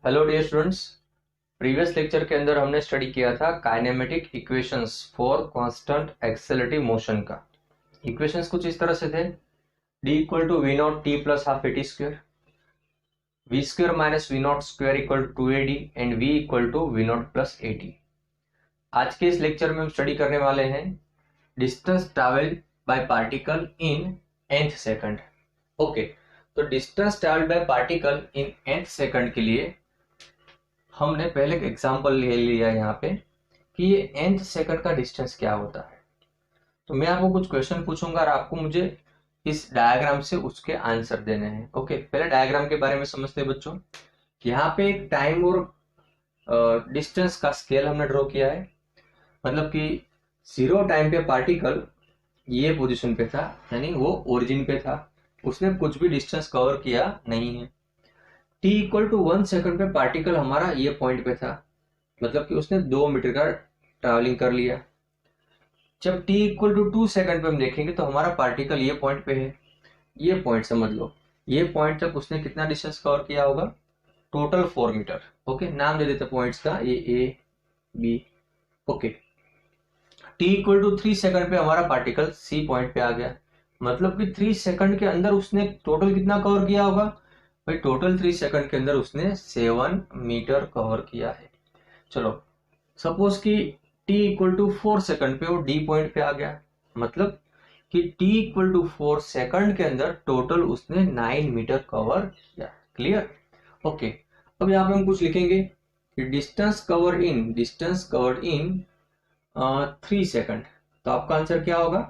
Hello dear students. Previous lecture के अंदर हमने स्टडी किया था kinematic equations for constant accelerative motion का। इक्वेशंस कुछ इस तरह से थे: d equal to v naught t plus half A T square, v square minus we naught square equal to 2ad and v equal to v not plus a t. आज के इस lecture में हम स्टडी करने वाले हैं distance travel by particle in nth second. Okay, तो distance travel by particle in nth second के लिए हमने पहले एक एग्जांपल ले लिया यहाँ पे कि ये nth सेकंड का डिस्टेंस क्या होता है। तो मैं आपको कुछ क्वेश्चन पूछूंगा और आपको मुझे इस डायग्राम से उसके आंसर देने हैं। ओके, पहले डायग्राम के बारे में समझते हैं बच्चों। यहाँ पे एक टाइम और डिस्टेंस का स्केल हमने ड्रॉ किया है। मतलब कि 0 टाइम पे पार्टिकल ये पोजीशन पे था, यानी वो ओरिजिन पे था, उसने कुछ भी डिस्टेंस कवर किया नहीं है। t इक्वल टू 1 सेकंड पे पार्टिकल हमारा ये पॉइंट पे था, मतलब कि उसने 2 मीटर का ट्रैवलिंग कर लिया। जब t इक्वल टू 2 सेकंड पे हम देखेंगे तो हमारा पार्टिकल ये पॉइंट पे है। ये पॉइंट समझ लो, ये पॉइंट तक उसने कितना डिस्टेंस कवर किया होगा? Total 4 metre. ओके, नाम दे देते पॉइंट्स का, A B. Okay, t equal to 3 second पे हमारा पार्टिकल c पॉइंट पे आ गया, मतलब कि 3 सेकंड के अंदर उसने टोटल कितना कवर किया होगा भाई? टोटल 3 सेकंड के अंदर उसने 7 मीटर कवर किया है। चलो, सपोज कि t इक्वल टू 4 सेकंड पे वो d पॉइंट पे आ गया, मतलब कि t इक्वल टू 4 सेकंड के अंदर टोटल उसने 9 मीटर कवर किया। क्लियर? ओके, अब यहाँ पे हम कुछ लिखेंगे कि डिस्टेंस कवर्ड इन 3 सेकंड। तो आपका आंसर क्या होगा?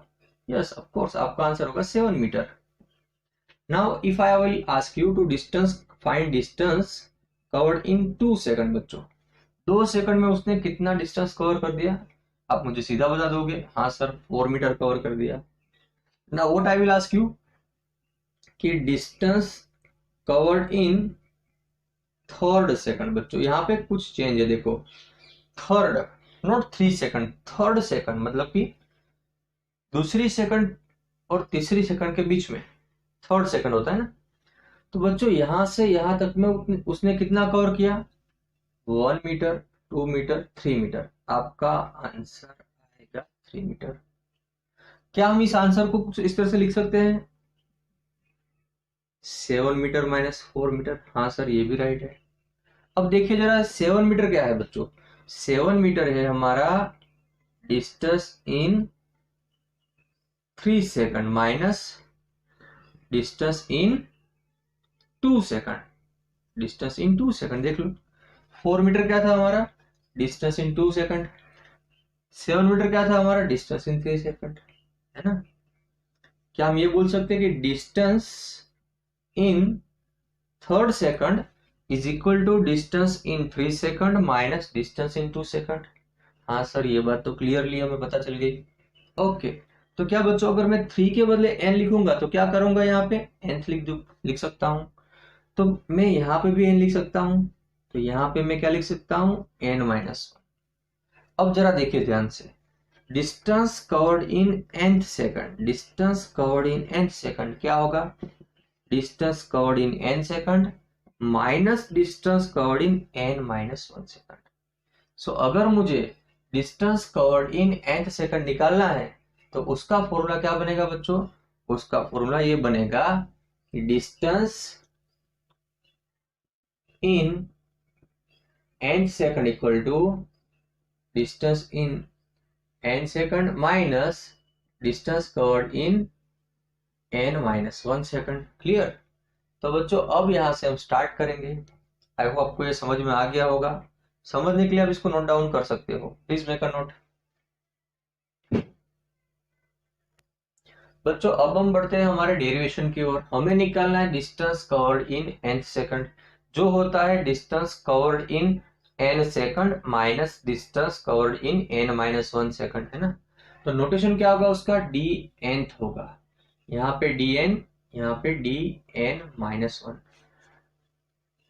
यस, ऑफ कोर्स आपका आंसर होगा 7 metre. Now if I will ask you to find distance covered in 2 second, बच्चों 2 सेकंड में उसने कितना डिस्टेंस कवर कर दिया? आप मुझे सीधा बता दोगे, हाँ सर 4 मीटर कवर कर दिया। Now what I will ask you कि distance covered in third second. बच्चों यहाँ पे कुछ चेंज है, देखो, third, not 3 second, third second, मतलब कि दूसरी सेकंड और तीसरी सेकंड के बीच में थर्ड सेकंड होता है ना। तो बच्चों यहां से यहां तक में उसने कितना कवर किया? 1 मीटर, 2 मीटर, 3 मीटर। आपका आंसर आएगा 3 मीटर। क्या हम इस आंसर को कुछ इस तरह से लिख सकते हैं? 7 मीटर माइनस 4 मीटर। हाँ सर, ये भी राइट है। अब देखिए जरा, 7 मीटर क्या है बच्चों? 7 मीटर है हमारा distance in 3 second minus distance in 2 second. Distance in 2 second देख लो, 4 मीटर क्या था हमारा? Distance in 2 second. 7 मीटर क्या था हमारा? डिस्टेंस इन 3 सेकंड, है ना। क्या हम ये बोल सकते हैं कि distance in third second is equal to distance in 3 second minus distance in 2 second? हाँ सर, ये बात तो क्लियरली हमें पता चल गई। ओके, तो क्या बच्चों, अगर मैं 3 के बदले n लिखूंगा तो क्या करूंगा? यहाँ पे nth लिख सकता हूं। तो मैं यहाँ पे भी n लिख सकता हूं, तो यहाँ पे मैं क्या लिख सकता हूं? n minus. अब जरा देखिए ध्यान से, distance covered in nth second, distance covered in nth second क्या होगा? Distance covered in n second minus distance covered in n minus 1 second. So अगर मुझे distance covered in nth second निकालना है तो उसका फॉर्मूला क्या बनेगा बच्चों? उसका फॉर्मूला ये बनेगा कि distance in n second equal to distance in n second minus distance covered in n minus 1 second. Clear? तो बच्चों अब यहां से हम स्टार्ट करेंगे। आई होप आपको ये समझ में आ गया होगा। समझने के लिए आप इसको नोट डाउन कर सकते हो, प्लीज मेक अ नोट। बच्चों अब हम बढ़ते हैं हमारे डेरिवेशन की ओर। हमें निकालना है distance covered in n second, जो होता है distance covered in n second minus distance covered in n minus 1 second, है ना। तो नोटेशन क्या होगा उसका? dnth होगा, यहाँ पे dn, यहाँ पे dn माइनस 1।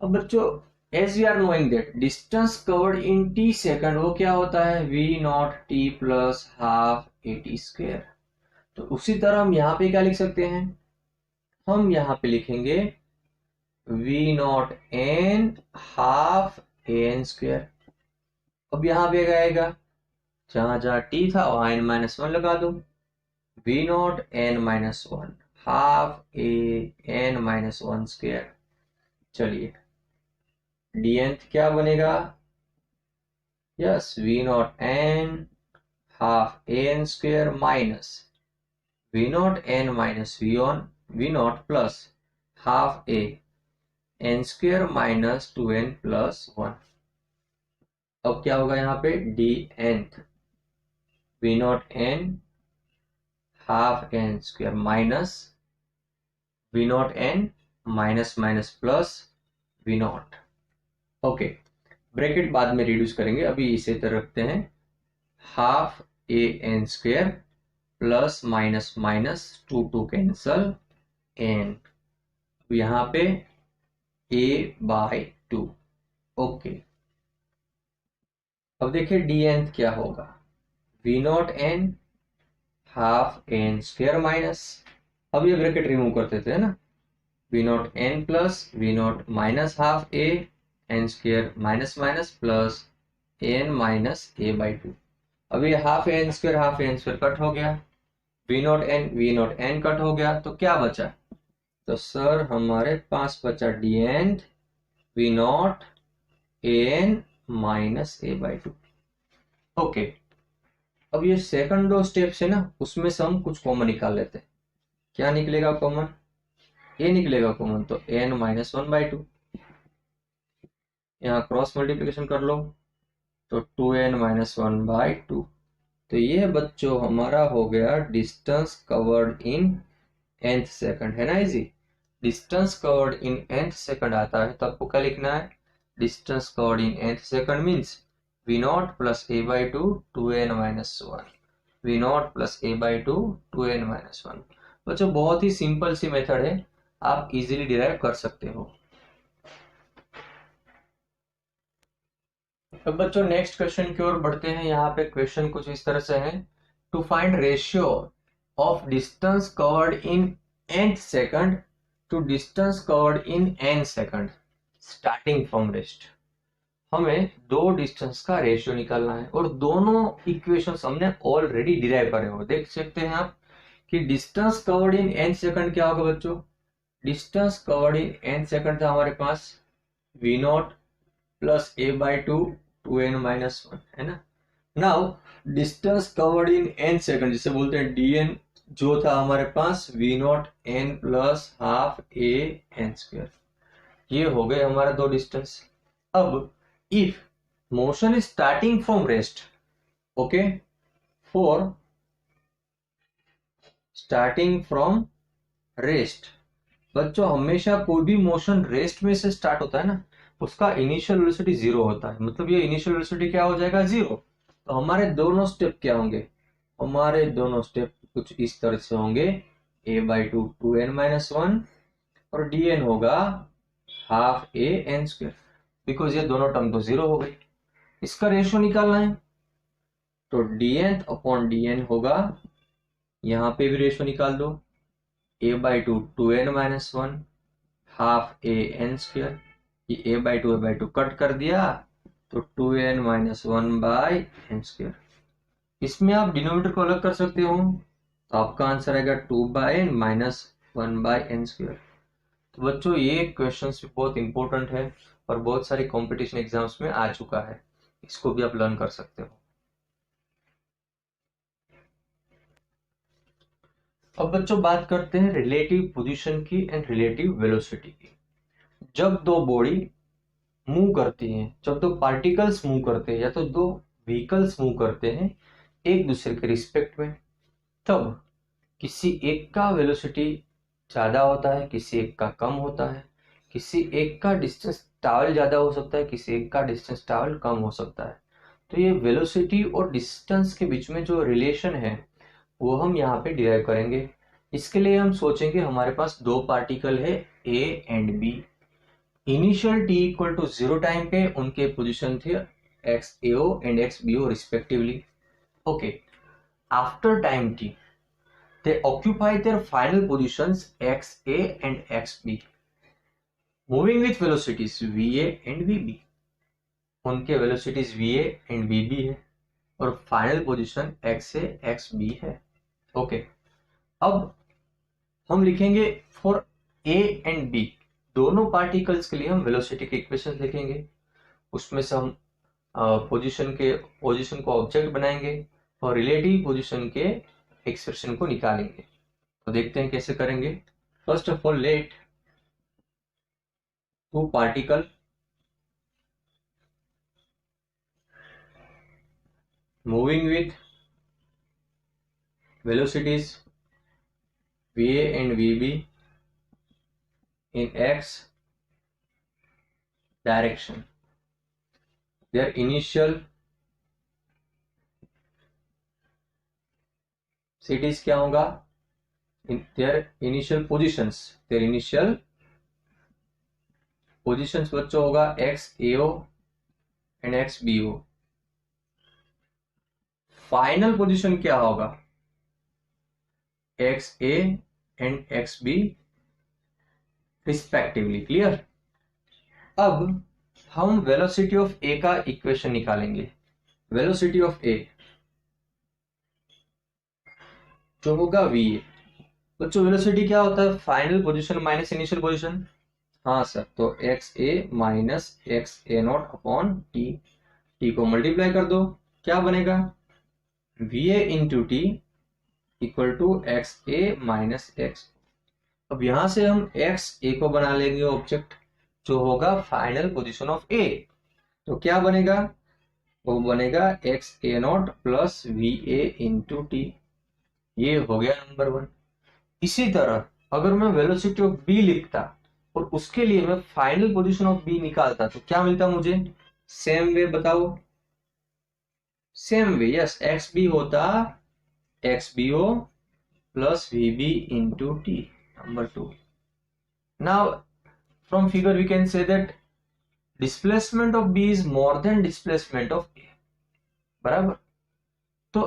अब बच्चों as we are knowing that distance covered in t second वो क्या होता है? v not t plus half A T square. तो उसी तरह हम यहाँ पे क्या लिख सकते हैं? हम यहाँ पे लिखेंगे V not N half A N square. अब यहाँ पे क्या आएगा, जहां जहां टी था वहां एन माइनस वन लगा दो, V not N minus one half A N minus one square. चलिए डी एन क्या बनेगा, yes V not N half A N square minus we not N minus we not plus half A N square minus two N plus one. अब क्या होगा यहाँ पे, D N V not N half N square minus we not N minus minus plus V not. Okay, bracket बाद में reduce करेंगे, अभी इसे तरह रखते हैं, half A N square plus minus minus two two cancel N, यहाँ पे a बाय टू। ओके, अब देखिए डी एन क्या होगा, V not N half N square minus, अब ये ब्रैकेट रिमूव कर देते हैं ना, V not an plus V not minus half A N square minus minus plus N minus A by two. अब ये हाफ एन स्क्वायर कट हो गया, वी नॉट एन कट हो गया, तो क्या बचा, तो सर हमारे पास बचा D N V not N minus A by two. Okay, अब ये सेकंड दो स्टेप्स है ना, उसमें से हम कुछ कॉमन निकाल लेते हैं। क्या निकलेगा कॉमन, ए निकलेगा कॉमन, तो N minus one by two, यहाँ क्रॉस मल्टीप्लीकेशन कर लो तो two N minus one by two. तो ये बच्चों हमारा हो गया distance covered in nth second, है ना easy. Distance covered in nth second आता है तो आपको क्या लिखना है, distance covered in nth second means V not plus A by two two N minus one, V not plus A by two two N minus one. बच्चों बहुत ही simple सी method है, आप इजीली डिराइव कर सकते हो। अब बच्चों नेक्स्ट क्वेश्चन की ओर बढ़ते हैं। यहाँ पे क्वेश्चन कुछ इस तरह से है, to find ratio of distance covered in nth second to distance covered in n second starting from rest. हमें दो डिस्टेंस का रेशियो निकालना है और दोनों इक्वेशंस हमने ऑलरेडी डिराइव करे हो। देख सकते हैं आप कि distance covered in n second क्या होगा बच्चों, distance covered in n second था हमारे पास v not plus A by two two N minus one, है ना। Now distance covered in n second जिसे बोलते हैं dn, जो था हमारे पास v not an plus half A N square. ये हो गए हमारा दो डिस्टेंस। अब if motion is starting from rest, okay, for starting from rest, बच्चों हमेशा कोई भी मोशन रेस्ट में से स्टार्ट होता है ना, उसका इनिशियल वेलोसिटी जीरो होता है, मतलब ये इनिशियल वेलोसिटी क्या हो जाएगा, जीरो। तो हमारे दोनों स्टेप क्या होंगे, हमारे दोनों स्टेप कुछ इस तरह से होंगे, a by two two N minus one और डी एन होगा half A N square, because ये दोनों टर्म तो जीरो हो गई। इसका रेशियो निकालना है तो d n upon d n होगा, यहाँ पे भी रेशियो निकाल दो, a by two two N minus one half A N square, ये a बाई टू कट कर दिया तो two N minus one by n square. इसमें आप डिनोमिनेटर को अलग कर सकते हो तो आपका आंसर आएगा two by n minus one by n square. तो बच्चों ये क्वेश्चन भी बहुत इंपॉर्टेंट है और बहुत सारे कंपटीशन एग्जाम्स में आ चुका है, इसको भी आप लर्न कर सकते हो। अब बच्चों बात करते हैं रिलेटिव पोजीशन की एंड रिलेटिव वेलोसिटी की। जब दो बॉडी मूव करती हैं, जब दो पार्टिकल्स मूव करते हैं या तो दो व्हीकल्स मूव करते हैं एक दूसरे के रिस्पेक्ट में, तब किसी एक का वेलोसिटी ज्यादा होता है, किसी एक का कम होता है, किसी एक का डिस्टेंस ट्रैवल ज्यादा हो सकता है, किसी एक का डिस्टेंस ट्रैवल कम हो सकता है। तो ये वेलोसिटी और डिस्टेंस के बीच में जो रिलेशन है वो हम यहाँ पे डिराइव करेंगे। इसके लिए हम सोचेंगे हमारे पास दो पार्टिकल है A and B, initial t equal to zero time पे उनके पोजीशन थे x a o and x b o respectively. Okay, after time t they occupy their final positions XA and XB. Moving with velocities va and vb, उनके velocities va and vb है और final position x से xb है। Okay, अब हम लिखेंगे for a and b, दोनों particles के लिए हम वेलोसिटी के इक्वेशन लिखेंगे। उसमें से हम पोजीशन को ऑब्जेक्ट बनाएंगे और रिलेटिव पोजीशन के एक्सप्रेशन को निकालेंगे। तो देखते हैं कैसे करेंगे। First of all let two particle moving with velocities va and vb in x direction, their initial cities क्या होगा, their initial positions बच्चों होगा xao and xbo। Final position क्या होगा, xa and xb respectively. Clear. अब हम velocity of ए का equation निकालेंगे। वेलोसिटी ऑफ ए जो होगा va। बच्चों वेलोसिटी क्या होता है, final position minus initial position. हाँ सर, तो x a minus x a naught upon t, t को मल्टीप्लाई कर दो, क्या बनेगा va into t equal to x a minus x. अब यहां से हम एक्स ए को बना लेंगे ऑब्जेक्ट, जो होगा फाइनल पोजीशन ऑफ ए। तो क्या बनेगा, वो बनेगा x a not plus v a into T. ये हो गया नंबर 1। इसी तरह अगर मैं वेलोसिटी ऑफ बी लिखता और उसके लिए मैं फाइनल पोजीशन ऑफ बी निकालता तो क्या मिलता मुझे, सेम वे बताओ, same way, yes, x B होता x B O plus v B into t, number 2। Now from figure we can say that displacement of B is more than displacement of A, बराबर। तो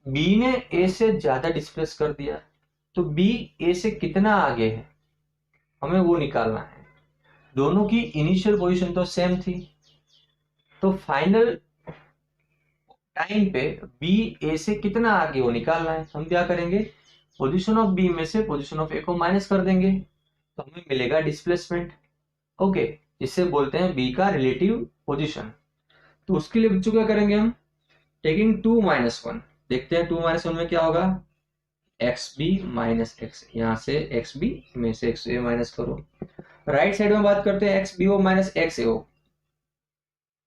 B ने ए से ज्यादा displace कर दिया, तो B ए से कितना आगे है हमें वो निकालना है। दोनों की इनिशियल पोजीशन तो सेम थी, तो फाइनल टाइम पे बी ए से कितना आगे वो निकालना है। हम क्या करेंगे, पोजीशन ऑफ बी में से पोजीशन ऑफ ए को माइनस कर देंगे तो हमें मिलेगा डिस्प्लेसमेंट। ओके, जिसे बोलते हैं बी का रिलेटिव पोजीशन। तो उसके लिए बच्चों क्या करेंगे हम, टेकिंग 2 माइनस 1, देखते हैं 2 माइनस 1 में क्या होगा, एक्स बी माइनस एक्स, यहां से एक्स बी में से एक्स ए माइनस करो। राइट साइड में बात करते हैं x B O minus x A o,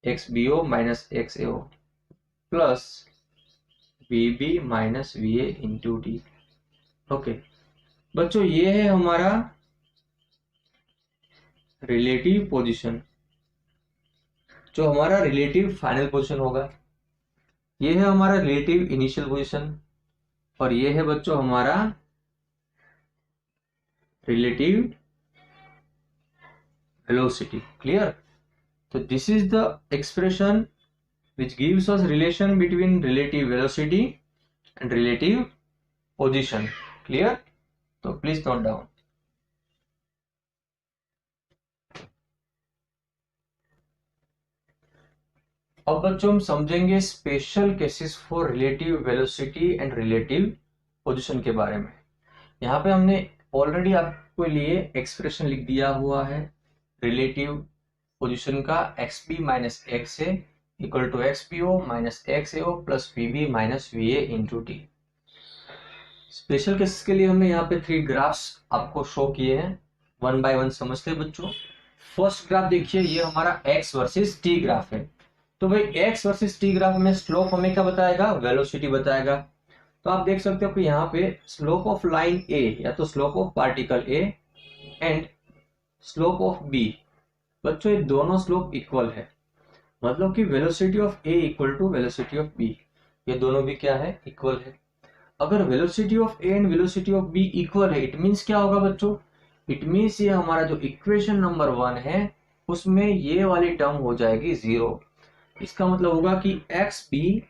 x B O minus x A o plus v B minus v a into d. Okay बच्चों, ये है हमारा रिलेटिव पोजीशन, जो हमारा रिलेटिव फाइनल पोजीशन होगा। ये है हमारा रिलेटिव इनिशियल पोजीशन और ये है बच्चों हमारा रिलेटिव वेलोसिटी। क्लियर। तो this is the expression which gives us relation between relative velocity and relative position. Clear? So please note down. अब बच्चों हम समझेंगे special cases for relative velocity and relative position के बारे में। यहाँ पे हमने ऑलरेडी आपको लिए एक्सप्रेशन लिख दिया हुआ है रिलेटिव पोजीशन का, x B minus x A equal to x p o minus x A o plus v B minus v a into t. Special cases के लिए हमने यहाँ पे 3 ग्राफ्स आपको शो किए हैं, 1 बाय 1 समझते हैं बच्चों। फर्स्ट ग्राफ देखिए, ये हमारा x वर्सेस t ग्राफ है। तो भाई x वर्सेस t ग्राफ में स्लोप हमें क्या बताएगा, वेलोसिटी बताएगा। तो आप देख सकते हो कि यहाँ पे स्लोप ऑफ लाइन a या तो slope of particle a and slope of b, बच्चों ये दोनों स्लोप इक्वल है, मतलब कि velocity of a equal to velocity of b, ये दोनों भी क्या है, इक्वल है। अगर velocity of a and velocity of b equal है, इट मींस क्या होगा बच्चों, इट मींस ये हमारा जो इक्वेशन नंबर 1 है उसमें ये वाली टर्म हो जाएगी 0। इसका मतलब होगा कि x B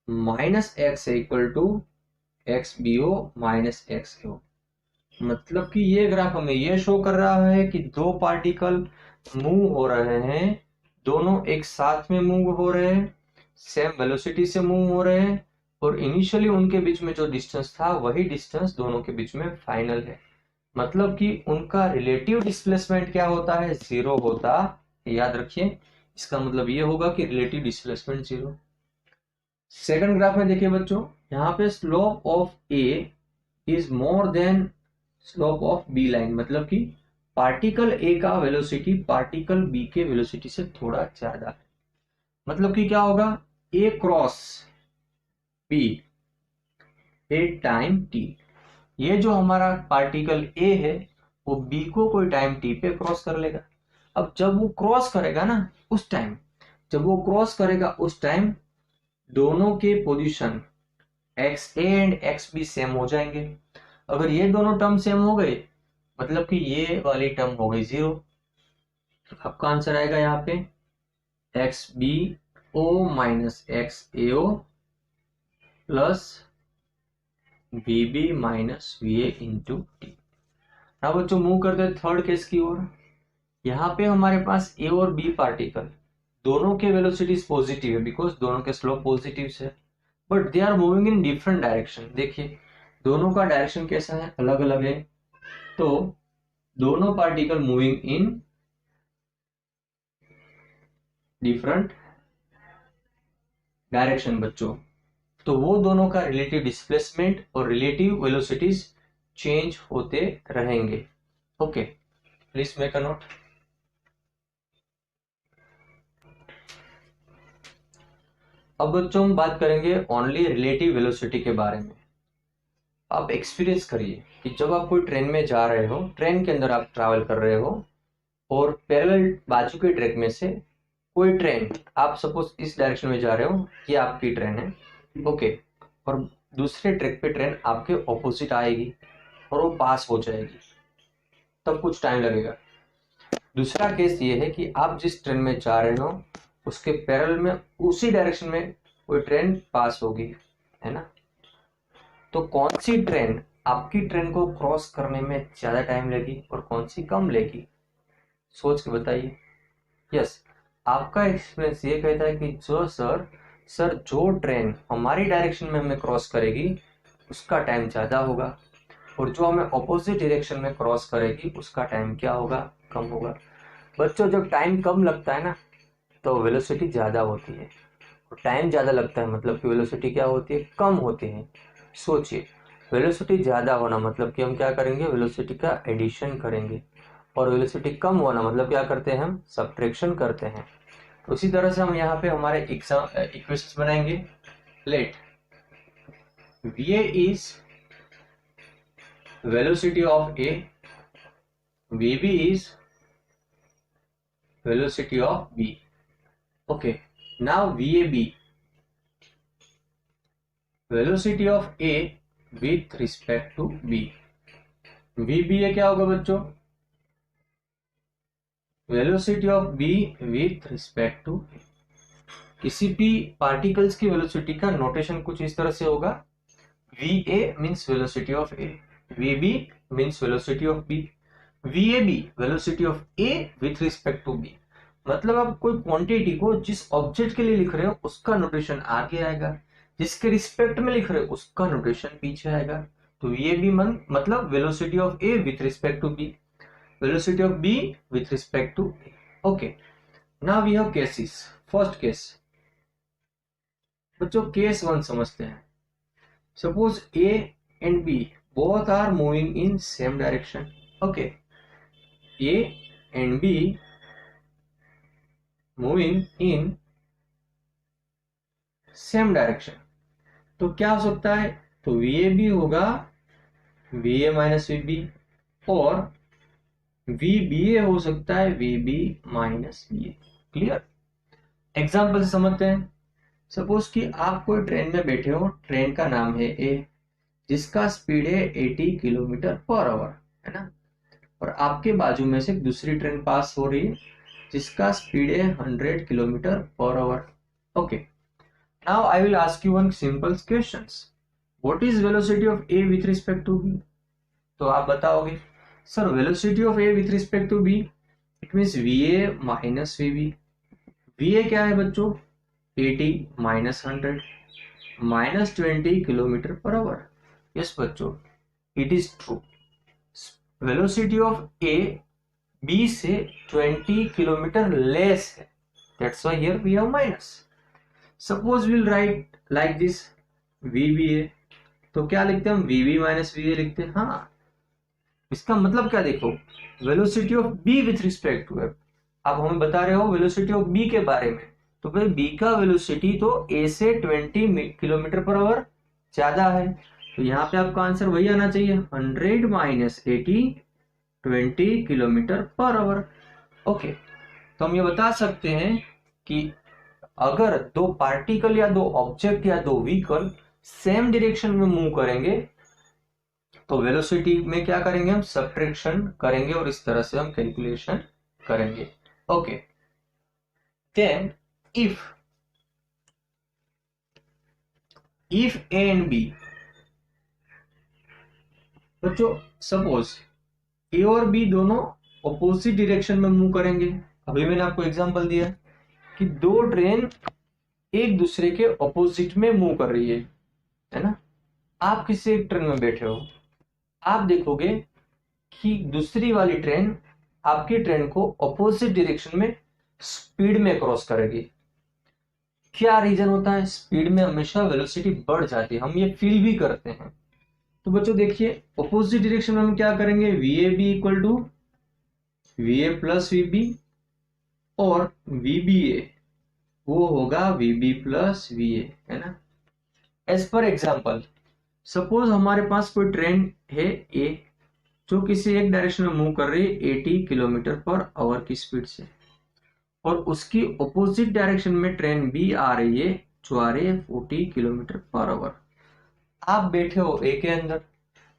minus x A equal to x B O minus x A O. मतलब कि ये ग्राफ हमें ये शो कर रहा है कि दो पार्टिकल मूव हो रहे हैं, दोनों एक साथ में मूव हो रहे हैं, सेम वेलोसिटी से मूव हो रहे हैं, और इनिशियली उनके बीच में जो डिस्टेंस था वही डिस्टेंस दोनों के बीच में फाइनल है। मतलब कि उनका रिलेटिव डिस्प्लेसमेंट क्या होता है, जीरो होता है, याद रखिए। इसका मतलब ये होगा कि relative displacement zero. Second graph में देखिए बच्चों, यहाँ पे slope of A is more than slope of B line, मतलब कि पार्टिकल ए का वेलोसिटी पार्टिकल बी के वेलोसिटी से थोड़ा ज्यादा है। मतलब कि क्या होगा, A cross B a time t, ये जो हमारा पार्टिकल ए है वो बी को कोई टाइम टी पे क्रॉस कर लेगा। अब जब वो क्रॉस करेगा ना, उस टाइम जब वो क्रॉस करेगा उस टाइम दोनों के position x A and x B same हो जाएंगे। अगर ये दोनों टर्म सेम हो गए मतलब कि ये वाली टर्म हो गई जीरो। तो आपका आंसर आएगा यहाँ पे x B O minus x A o plus b b minus v a into t. अब बच्चों मूव करते हैं थर्ड केस की ओर। यहाँ पे हमारे पास ए और बी पार्टिकल दोनों के वेलोसिटीज पॉजिटिव है, बिकॉज दोनों के स्लोप पॉजिटिव है, but they are moving in different direction. देखिए दोनों का डायरेक्शन कैसा है, अलग अलग है। तो दोनों particle moving in different direction बच्चों, तो वो दोनों का रिलेटिव डिस्प्लेसमेंट और रिलेटिव वेलोसिटीज चेंज होते रहेंगे। Okay, please make a note. अब बच्चों हम बात करेंगे ओनली रिलेटिव वेलोसिटी के बारे में। आप एक्सपीरियंस करिए कि जब आप कोई ट्रेन में जा रहे हो, ट्रेन के अंदर आप ट्रैवल कर रहे हो और पैरेलल बाजू के ट्रैक में से कोई ट्रेन, आप सपोज इस डायरेक्शन में जा रहे हो, ये आपकी ट्रेन है, ओके, और दूसरे ट्रैक पे ट्रेन आपके ऑपोजिट आएगी और वो पास हो जाएगी, तब कुछ टाइम लगेगा। दूसरा केस ये है कि आप जिस ट्रेन में जा रहे हो उसके पैरेलल में उसी डायरेक्शन में कोई ट्रेन पास होगी, है ना। तो कौन सी ट्रेन आपकी ट्रेन को क्रॉस करने में ज्यादा टाइम लेगी और कौन सी कम लेगी, सोच के बताइए। यस, आपका एक्सपीरियंस ये कहता है कि जो ट्रेन हमारी डायरेक्शन में हमें क्रॉस करेगी उसका टाइम ज्यादा होगा, और जो हमें ऑपोजिट डायरेक्शन में क्रॉस करेगी उसका टाइम क्या होगा, कम होगा। बच्चों जब टाइम कम लगता है ना तो वेलोसिटी ज्यादा होती है, और टाइम ज्यादा लगता है मतलब कि वेलोसिटी क्या होती है, कम होती है। सोचिए, वेलोसिटी ज्यादा होना मतलब कि हम क्या करेंगे, वेलोसिटी का एडिशन करेंगे, और वेलोसिटी कम होना मतलब क्या करते हैं, हम सब्ट्रैक्शन करते हैं। तो उसी तरह से हम यहाँ पे हमारे इक्वेशंस बनाएंगे। Let v a is velocity of A, VB is velocity of B. Okay, now VAB, velocity of A with respect to B. VBA क्या होगा बच्चों, velocity of B with respect to A. किसी भी particles की velocity का notation कुछ इस तरह से होगा, VA means velocity of A, VB means velocity of B, VAB velocity of A with respect to B। मतलब आप कोई क्वांटिटी को जिस ऑब्जेक्ट के लिए लिख रहे हो उसका नोटेशन आगे आएगा, जिसके रिस्पेक्ट में लिख रहे हो उसका नोटेशन पीछे आएगा। तो VAB मतलब velocity of A with respect to B, velocity of B with respect to A। Okay, now we have cases. First case बच्चों, केस 1 समझते हैं। Suppose A and B both are moving in same direction। okay, A and B moving in same direction, तो क्या हो सकता है, तो VAB होगा VA माइनस VB, और VBA हो सकता है VB minus VA। Clear, example से समझते हैं। सपोज कि आप कोई ट्रेन में बैठे हो, ट्रेन का नाम है A, जिसका स्पीड है 80 किलोमीटर पर आवर, है ना, और आपके बाजू में से दूसरी ट्रेन पास हो रही है जिसका स्पीड है 100 kilometre per hour. Okay, now I will ask you one simple questions. What is velocity of A with respect to B? तो आप बताओगे sir velocity of A with respect to B, it means v A minus v B. V A क्या है बच्चों, 80 माइनस 100 माइनस 20 kilometre per hour. Yes बच्चों, it is true. Velocity of A B से 20 किलोमीटर लेस है, that's why here we have minus. Suppose will write like this v B A, तो क्या लिखते हैं हम, v B minus v A लिखते हैं। हाँ, इसका मतलब क्या देखो, velocity of B with respect to F, आप हमें बता रहे हो वेलोसिटी ऑफ बी के बारे में, तो भाई बी का वेलोसिटी तो ए से 20 किलोमीटर पर आवर ज्यादा है, तो यहाँ पे आपका आंसर वही आना चाहिए, 100 minus 80 20 kilometre per hour. Okay, तो हम ये बता सकते हैं कि अगर दो पार्टिकल या दो ऑब्जेक्ट या दो व्हीकल सेम डायरेक्शन में मूव करेंगे तो वेलोसिटी में क्या करेंगे, हम सब्ट्रैक्शन करेंगे और इस तरह से हम कैलकुलेशन करेंगे। Okay, then if A and B, बच्चों सपोज ए और बी दोनों ऑपोजिट डायरेक्शन में मूव करेंगे। अभी मैंने आपको एग्जांपल दिया कि दो ट्रेन एक दूसरे के ऑपोजिट में मूव कर रही है ना। आप किसी एक ट्रेन में बैठे हो, आप देखोगे कि दूसरी वाली ट्रेन आपकी ट्रेन को ऑपोजिट डायरेक्शन में स्पीड में क्रॉस करेगी। क्या रीजन होता है, स्पीड में हमेशा वेलोसिटी बढ़ जाती है, हम ये फील भी करते हैं। तो बच्चों देखिए, ऑपोजिट डायरेक्शन में हम क्या करेंगे, v a b equal to v a plus v b, और वी बी ए वो होगा v b plus v a, है ना। एज पर एग्जाम्पल, सपोज हमारे पास कोई ट्रेन है ए जो किसी एक डायरेक्शन में मूव कर रही है 80 किलोमीटर पर आवर की स्पीड से, और उसकी ऑपोजिट डायरेक्शन में ट्रेन बी आ रही है जो आ रही है 40 किलोमीटर पर आवर। आप बैठे हो ए के अंदर,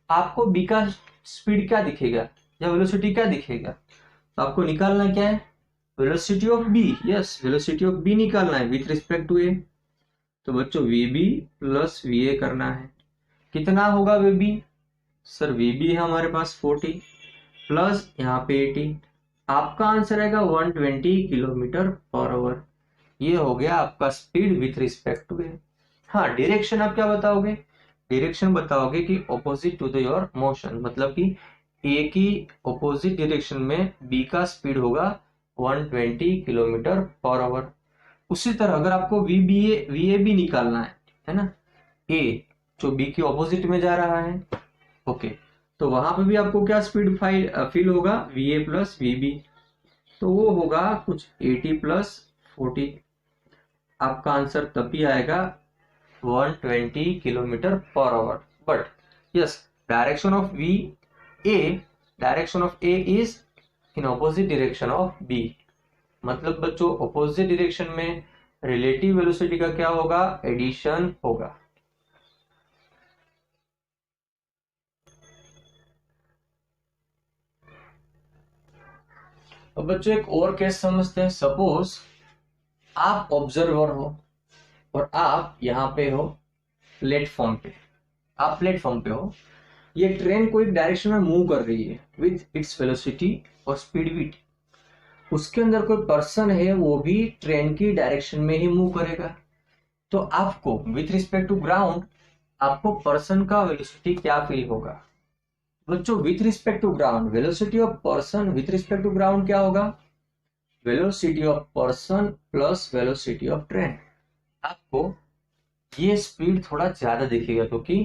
आपको बी का स्पीड क्या दिखेगा या वेलोसिटी क्या दिखेगा, तो आपको निकालना क्या है, velocity of B. Yes, velocity of B निकालना है विथ रिस्पेक्ट टू ए। तो बच्चों v b plus v a करना है, कितना होगा v b, sir v b है हमारे पास 40 प्लस यहाँ पे 80, आपका आंसर आएगा 120 किलोमीटर पर आवर। ये हो गया आपका speed with respect to A. हाँ, डायरेक्शन आप क्या बताओगे, डायरेक्शन बताओगे कि opposite to the your motion, मतलब कि ए की ऑपोजिट डायरेक्शन में बी का स्पीड होगा 120 किलोमीटर पर आवर। उसी तरह अगर आपको वी ए भी निकालना है ना, ए जो बी की ऑपोजिट में जा रहा है, ओके, तो वहां पे भी आपको क्या स्पीड फील होगा, v a plus v b, तो वो होगा कुछ 80 प्लस 40, आपका आंसर तब भी आएगा 120 kilometre per hour. But yes, direction of A is in opposite direction of B, मतलब बच्चों ऑपोजिट डायरेक्शन में रिलेटिव वेलोसिटी का क्या होगा, एडिशन होगा। अब बच्चों एक और केस समझते हैं। सपोज आप ऑब्जर्वर हो और आप यहाँ पे हो प्लेटफॉर्म पे, आप प्लेटफॉर्म पे हो, ये ट्रेन को एक डायरेक्शन में मूव कर रही है विथ इट्स वेलोसिटी और स्पीड भी, उसके अंदर कोई पर्सन है वो भी ट्रेन की डायरेक्शन में ही मूव करेगा, तो आपको विथ रिस्पेक्ट टू ग्राउंड आपको पर्सन का वेलोसिटी क्या फील होगा। बच्चों with respect to ground, velocity of person with respect to ground क्या होगा, velocity of person plus velocity of train. आपको ये स्पीड थोड़ा ज्यादा दिखेगा क्योंकि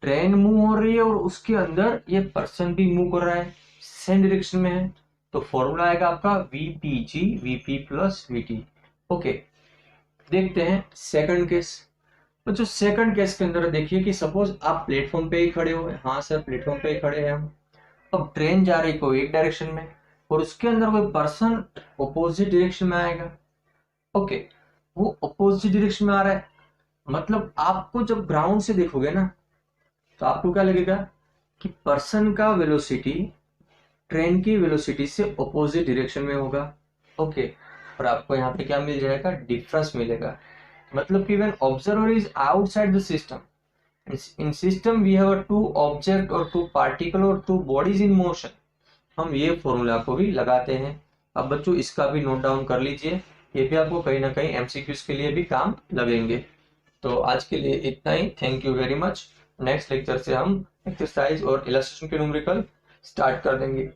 ट्रेन मूव हो रही है और उसके अंदर ये पर्सन भी मूव कर रहा है, सेम डायरेक्शन में है, तो फॉर्मूला आएगा आपका वीपीजी वीपी प्लस वीटी। ओके, देखते हैं सेकंड केस। तो जो सेकंड केस के अंदर देखिए कि सपोज आप प्लेटफॉर्म पे ही खड़े हो, हाँ सर प्लेटफॉर्म पे ही खड़े हैं हम, अब ट्रेन जा रही कोई एक डायरेक्शन में और उसके अंदर कोई पर्सन ऑपोजिट डायरेक्शन में आएगा। ओके, वो ऑपोजिट डायरेक्शन में आ रहा है, मतलब आपको जब ग्राउंड से देखोगे ना तो आपको क्या लगेगा कि पर्सन का वेलोसिटी ट्रेन की वेलोसिटी से ऑपोजिट डायरेक्शन में होगा। ओके, और आपको यहाँ पे क्या मिल जाएगा, डिफरेंस मिलेगा, मतलब कि when observer is outside the system, in system we have two object और टू पार्टिकल और टू बॉडीज इन मोशन। हम ये फॉर्मूला को भी लगाते हैं। अब बच्चों इसका भी नोट डाउन कर लीजिए, ये भी आपको कहीं ना कहीं एमसीक्यूज के लिए भी काम लगेंगे। तो आज के लिए इतना ही, thank you very much. Next lecture से हम एक्सरसाइज और इलस्ट्रेशन के न्यूमेरिकल स्टार्ट कर देंगे।